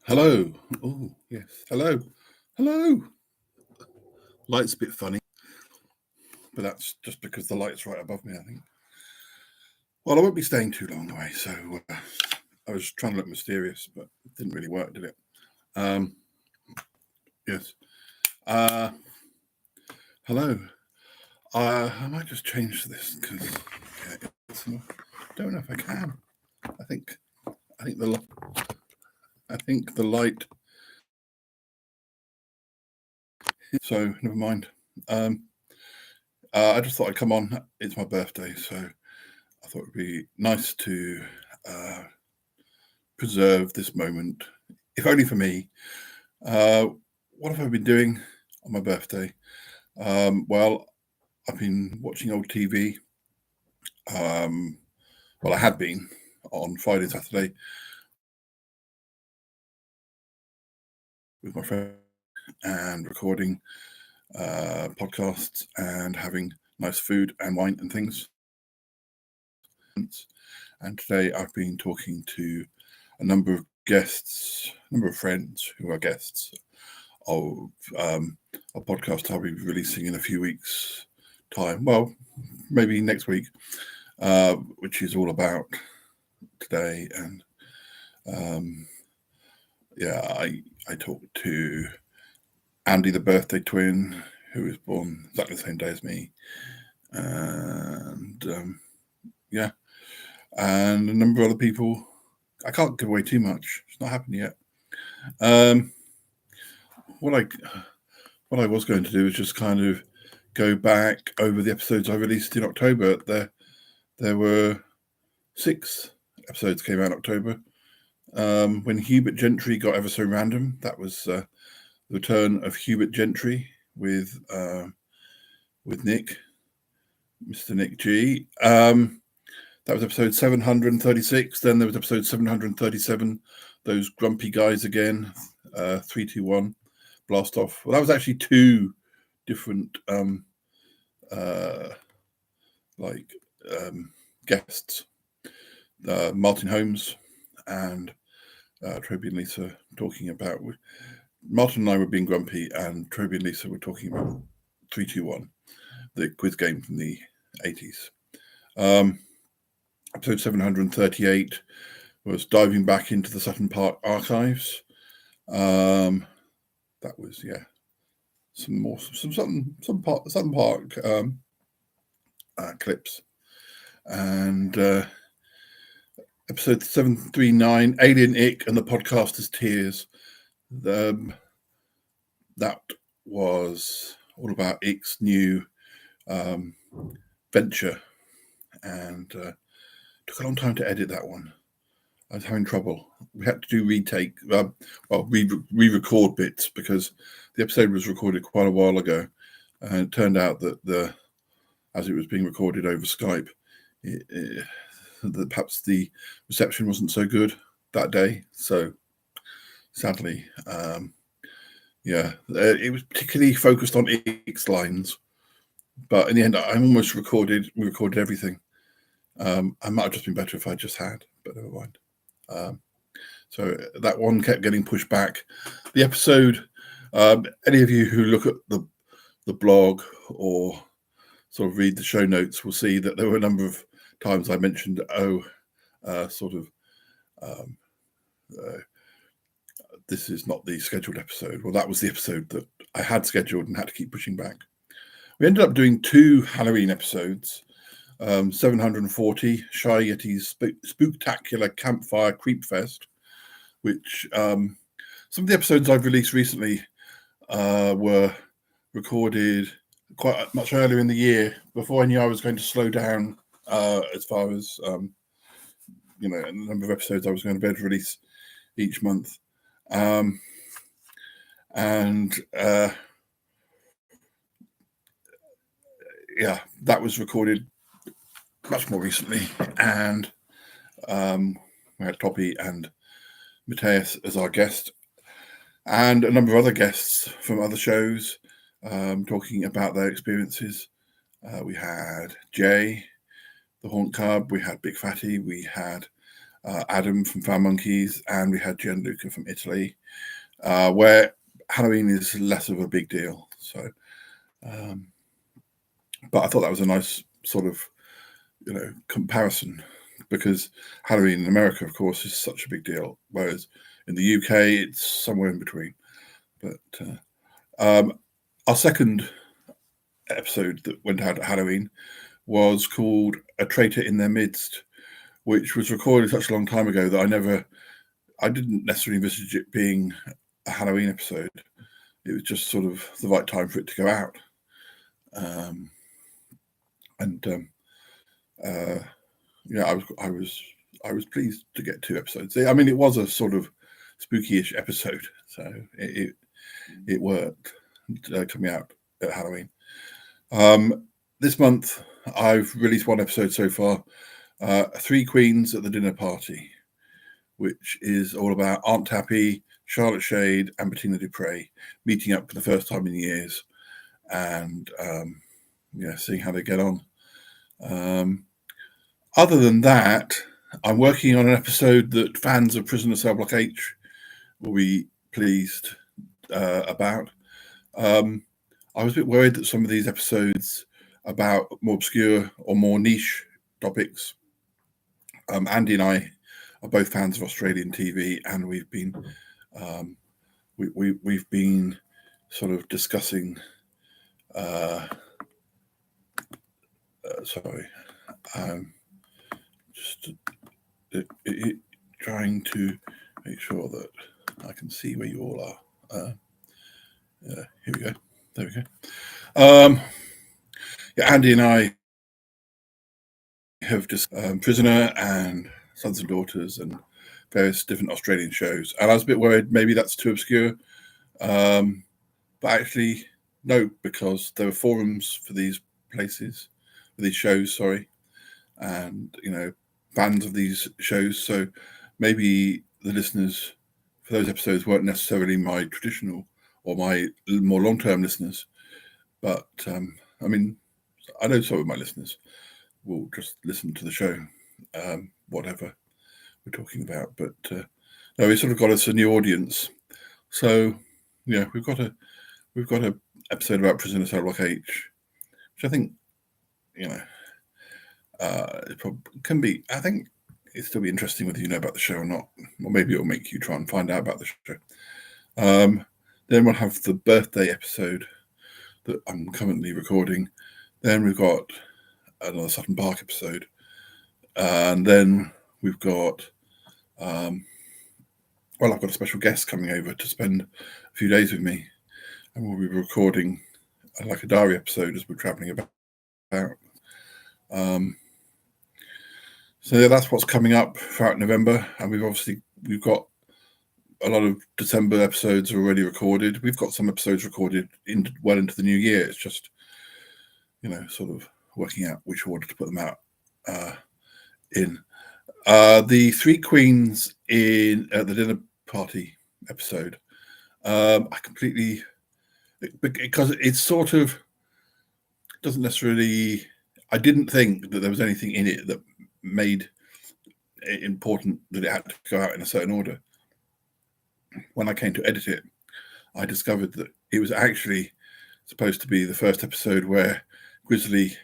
Hello. Oh, yes. Hello. Hello. Light's a bit funny, but that's just because the light's right above me, I think. Well, I won't be staying too long away, so I was trying to look mysterious, but it didn't really work, did it? Yes. Hello. I might just change this because I don't know if I can. I think the light. So never mind. I just thought I'd come on. It's my birthday, so I thought it'd be nice to preserve this moment, if only for me. What have I been doing on my birthday? Well, I've been watching old TV. I had been on Friday, Saturday with my friend and recording podcasts and having nice food and wine and things. And today I've been talking to a number of friends who are guests of a podcast I'll be releasing in a few weeks' time. Well, maybe next week, which is all about today. And I talked to Andy, the birthday twin, who was born exactly the same day as me, and and a number of other people. I can't give away too much; it's not happened yet. What I was going to do is just kind of go back over the episodes I released in October. There were 6 episodes came out in October. When Hubert Gentry got ever so random, that was the return of Hubert Gentry with Nick, Mr. Nick G. That was episode 736. Then there was episode 737, those grumpy guys again, 321, blast off. Well, that was actually 2 different guests, Martin Holmes and Toby and Lisa talking about. Martin and I were being grumpy, and Toby and Lisa were talking about 321, the quiz game from the 80s. Episode 738 was diving back into the Sutton Park archives. That was some Sutton Park clips, and episode 739, Alien Ick and the Podcaster's Tears. That was all about Ick's new venture, and took a long time to edit that one. I was having trouble. We had to do re-record bits because the episode was recorded quite a while ago, and it turned out that as it was being recorded over Skype, that perhaps the reception wasn't so good that day. So sadly, it was particularly focused on Ick's lines, but in the end, I almost recorded everything. I might have just been better if I just had, but never mind. So that one kept getting pushed back. The episode, any of you who look at the blog or sort of read the show notes will see that there were a number of times I mentioned, this is not the scheduled episode. Well, that was the episode that I had scheduled and had to keep pushing back. We ended up doing 2 Halloween episodes. 740, Shy Yeti's Spooktacular Campfire Creep Fest, which some of the episodes I've released recently were recorded quite much earlier in the year, before I knew I was going to slow down as far as the number of episodes I was going to be able to release each month. That was recorded much more recently, and we had Toppy and Mateus as our guest, and a number of other guests from other shows talking about their experiences. We had Jay, the Haunt Cub, we had Big Fatty, we had Adam from Found Monkeys, and we had Gianluca from Italy, where Halloween is less of a big deal. So, but I thought that was a nice sort of, comparison, because Halloween in America, of course, is such a big deal, whereas in the UK it's somewhere in between. But our second episode that went out at Halloween was called A Traitor in Their Midst, which was recorded such a long time ago that I didn't necessarily envisage it being a Halloween episode. It was just sort of the right time for it to go out. I was pleased to get 2 episodes. I mean, it was a sort of spooky-ish episode, so it worked coming out at Halloween. This month, I've released 1 episode so far, 3 Queens at the Dinner Party, which is all about Aunt Tappy, Charlotte Shade, and Bettina Dupre meeting up for the first time in years, and seeing how they get on. Other than that, I'm working on an episode that fans of Prisoner Cell Block H will be pleased about. I was a bit worried that some of these episodes about more obscure or more niche topics. Andy and I are both fans of Australian TV, and we've been we've been sort of discussing. Trying to make sure that I can see where you all are. Here we go. There we go. Andy and I have just Prisoner and Sons and Daughters and various different Australian shows, and I was a bit worried maybe that's too obscure, but actually no, because there were forums for these places, for these shows, and fans of these shows, so maybe the listeners for those episodes weren't necessarily my traditional or my more long-term listeners, but I mean, I know some of my listeners will just listen to the show, whatever we're talking about. But no, we sort of got us a new audience. So yeah, we've got a episode about Prisoner Cell Block H, which I think it probably can be. I think it'll still be interesting whether you know about the show or not, or maybe it'll make you try and find out about the show. Then we'll have the birthday episode that I'm currently recording. Then we've got another Sutton Park episode, and then we've got I've got a special guest coming over to spend a few days with me, and we'll be recording like a diary episode as we're traveling about. So yeah, that's what's coming up throughout November, and we've got a lot of December episodes already recorded. We've got some episodes recorded well into the new year. It's just sort of working out which order to put them out in. The 3 Queens in the Dinner Party episode, I completely, because it sort of doesn't necessarily, I didn't think that there was anything in it that made it important that it had to go out in a certain order. When I came to edit it, I discovered that it was actually supposed to be the first episode where Grizzly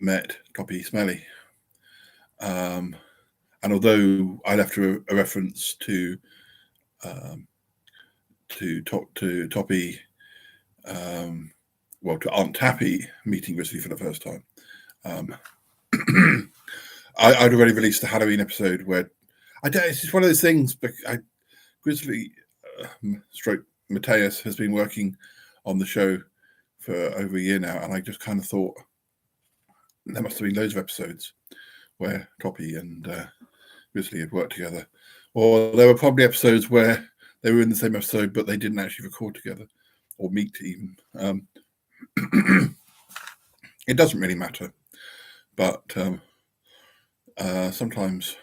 met Toppy Smelly. And although I left a reference to Toppy, to Aunt Tappy meeting Grizzly for the first time, I'd already released the Halloween episode where it's just one of those things. But Grizzly Mateus has been working on the show for over a year now, and I just kind of thought there must have been loads of episodes where Toppy and Grizzly had worked together, or there were probably episodes where they were in the same episode but they didn't actually record together or meet even. It doesn't really matter, but sometimes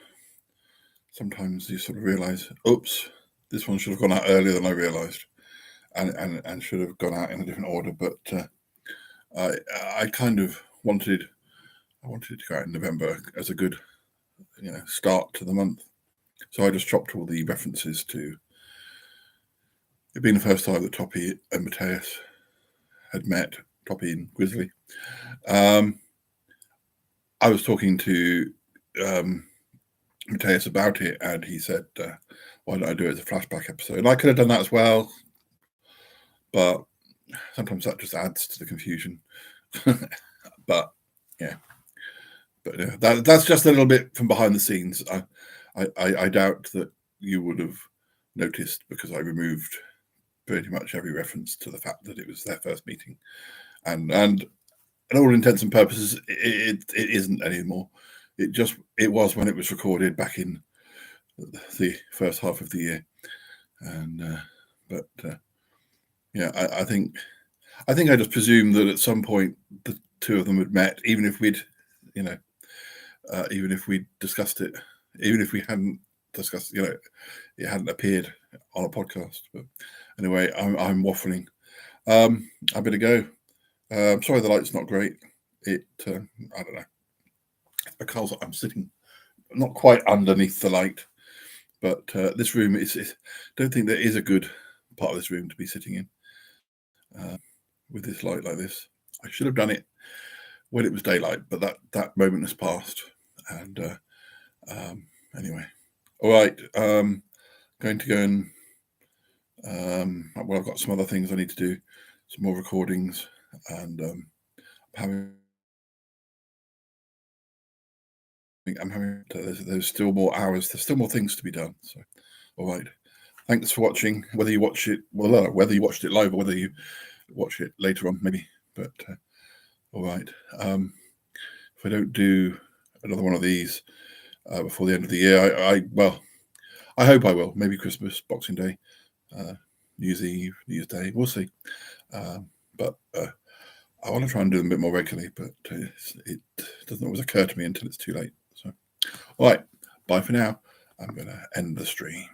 you sort of realize, oops, this one should have gone out earlier than I realized, and should have gone out in a different order. But I kind of wanted it to go out in November as a good start to the month. So I just chopped all the references to it being the first time that Toppy and Mateus had met, Toppy and Grizzly. I was talking to Mateus about it, and he said, why don't I do it as a flashback episode? And I could have done that as well, but sometimes that just adds to the confusion. But that's just a little bit from behind the scenes. I doubt that you would have noticed, because I removed pretty much every reference to the fact that it was their first meeting, and all intents and purposes, it isn't anymore. It was when it was recorded back in the first half of the year, and I think I just presumed that at some point the two of them had met, even if we'd discussed it, even if we hadn't discussed, it hadn't appeared on a podcast. But anyway, I'm waffling. I better go. I'm sorry the light's not great. I don't know, because I'm sitting not quite underneath the light, but this room don't think there is a good part of this room to be sitting in with this light like this. I should have done it when it was daylight, but that moment has passed. And anyway, all right. Going to go and I've got some other things I need to do, some more recordings, and I'm having there's still more hours. There's still more things to be done. So, all right. Thanks for watching. Whether you watched it live or whether you watch it later on, maybe. But all right. If I don't do another one of these before the end of the year, I hope I will. Maybe Christmas, Boxing Day, New Year's Eve, New Year's Day. We'll see. But I want to try and do them a bit more regularly, but it doesn't always occur to me until it's too late. So, all right. Bye for now. I'm going to end the stream.